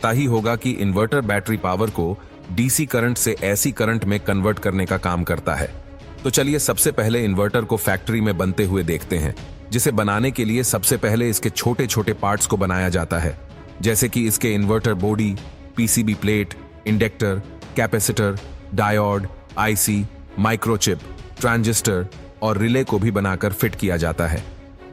पता ही होगा कि इन्वर्टर बैटरी पावर को डीसी करंट से एसी करंट में कन्वर्ट करने का काम करता है। तो चलिए सबसे पहले इन्वर्टर को फैक्ट्री में बनते हुए देखते हैं, जिसे बनाने के लिए सबसे पहले इसके छोटे छोटे पार्ट्स को बनाया जाता है, जैसे कि इसके inverter body, PCB plate, inductor, capacitor, diode, IC, microchip, transistor और रिले को भी बनाकर फिट किया जाता है।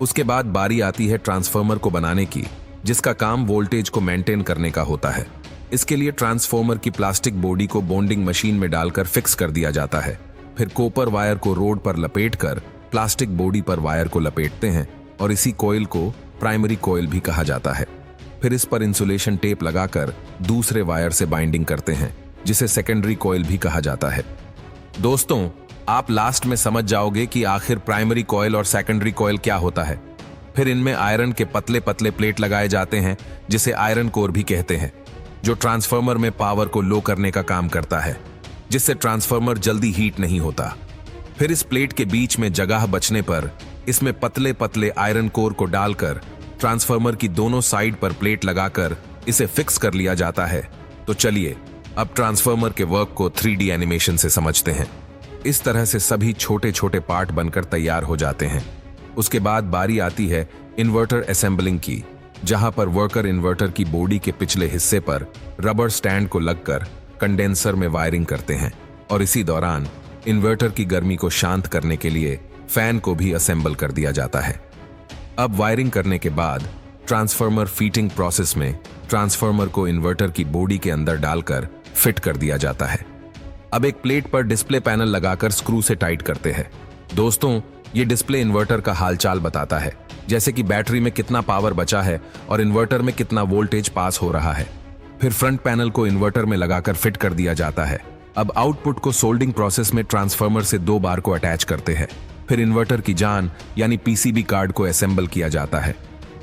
उसके बाद बारी आती है ट्रांसफार्मर को बनाने की, जिसका काम वोल्टेज को मेंटेन करने का होता है। इसके लिए ट्रांसफार्मर की प्लास्टिक बॉडी को बॉन्डिंग मशीन में डालकर फिक्स कर दिया जाता है। फिर कॉपर वायर को रोड पर लपेटकर प्लास्टिक बॉडी पर वायर को लपेटते हैं और इसी कॉइल को प्राइमरी कॉइल भी कहा जाता है। फिर इस पर इंसुलेशन टेप लगाकर दूसरे वायर से बाइंडिंग करते हैं, जिसे सेकेंडरी कॉइल भी कहा जाता है। दोस्तों, आप लास्ट में समझ जाओगे कि आखिर प्राइमरी कॉइल और सेकेंडरी कॉइल क्या होता है। फिर इनमें आयरन के पतले पतले प्लेट लगाए जाते हैं, जिसे आयरन कोर भी कहते हैं, जो ट्रांसफार्मर में पावर को लो करने का काम करता है, जिससे ट्रांसफार्मर जल्दी हीट नहीं होता। फिर इस प्लेट के बीच में जगह बचने पर इसमें पतले पतले आयरन कोर को डालकर ट्रांसफार्मर की दोनों साइड पर प्लेट लगाकर इसे फिक्स कर लिया जाता है। तो चलिए अब ट्रांसफार्मर के वर्क को 3D एनिमेशन से समझते हैं। इस तरह से सभी छोटे छोटे पार्ट बनकर तैयार हो जाते हैं। उसके बाद बारी आती है इन्वर्टर असेंबलिंग की, जहां पर वर्कर इन्वर्टर की बॉडी के पिछले हिस्से पर रबर स्टैंड को लगकर कंडेंसर में वायरिंग करते हैं और इसी दौरान इन्वर्टर की गर्मी को शांत करने के लिए फैन को भी असेंबल कर दिया जाता है। अब वायरिंग करने के बाद ट्रांसफार्मर फीटिंग प्रोसेस में ट्रांसफार्मर को इन्वर्टर की बॉडी के अंदर डालकर फिट कर दिया जाता है। अब एक प्लेट पर डिस्प्ले पैनल लगाकर स्क्रू से टाइट करते हैं। दोस्तों, ये डिस्प्ले इन्वर्टर का हालचाल बताता है, जैसे कि बैटरी में कितना पावर बचा है और इन्वर्टर में कितना वोल्टेज पास हो रहा है। फिर फ्रंट पैनल को इन्वर्टर में लगाकर फिट कर दिया जाता है। अब आउटपुट को सोल्डिंग प्रोसेस में ट्रांसफार्मर से 2 बार को अटैच करते हैं। फिर इन्वर्टर की जान यानी पीसीबी कार्ड को असेंबल किया जाता है।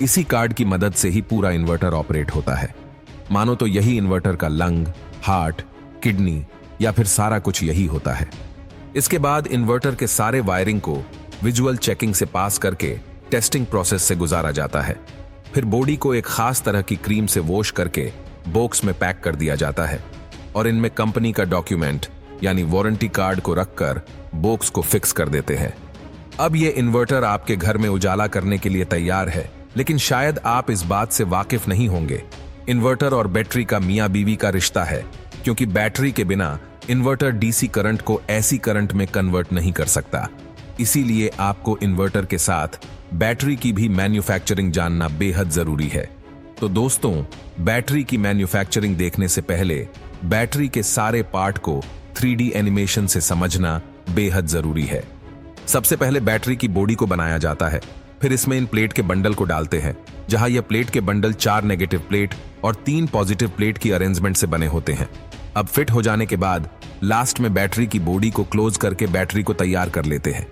इसी कार्ड की मदद से ही पूरा इन्वर्टर ऑपरेट होता है। मानो तो यही इन्वर्टर का लंग, हार्ट, किडनी या फिर सारा कुछ यही होता है। इसके बाद इन्वर्टर के सारे वायरिंग को विजुअल चेकिंग से पास करके टेस्टिंग प्रोसेस से गुजारा जाता है। फिर बॉडी को एक खास तरह की क्रीम से वॉश करके बॉक्स में पैक कर दिया जाता है और इनमें कंपनी का डॉक्यूमेंट यानी वारंटी कार्ड को रखकर बॉक्स को फिक्स कर देते हैं। अब ये इन्वर्टर आपके घर में उजाला करने के लिए तैयार है, लेकिन शायद आप इस बात से वाकिफ नहीं होंगे। इन्वर्टर और बैटरी का मियां बीवी का रिश्ता है, क्योंकि बैटरी के बिना इन्वर्टर डीसी करंट को एसी करंट में कन्वर्ट नहीं कर सकता। इसीलिए आपको इन्वर्टर के साथ बैटरी की भी मैन्युफैक्चरिंग जानना बेहद जरूरी है। तो दोस्तों, बैटरी की मैन्युफैक्चरिंग देखने से पहले बैटरी के सारे पार्ट को 3D एनिमेशन से समझना बेहद जरूरी है। सबसे पहले बैटरी की बॉडी को बनाया जाता है। फिर इसमें इन प्लेट के बंडल को डालते हैं, जहां यह प्लेट के बंडल 4 नेगेटिव प्लेट और 3 पॉजिटिव प्लेट की अरेंजमेंट से बने होते हैं। अब फिट हो जाने के बाद लास्ट में बैटरी की बॉडी को क्लोज करके बैटरी को तैयार कर लेते हैं।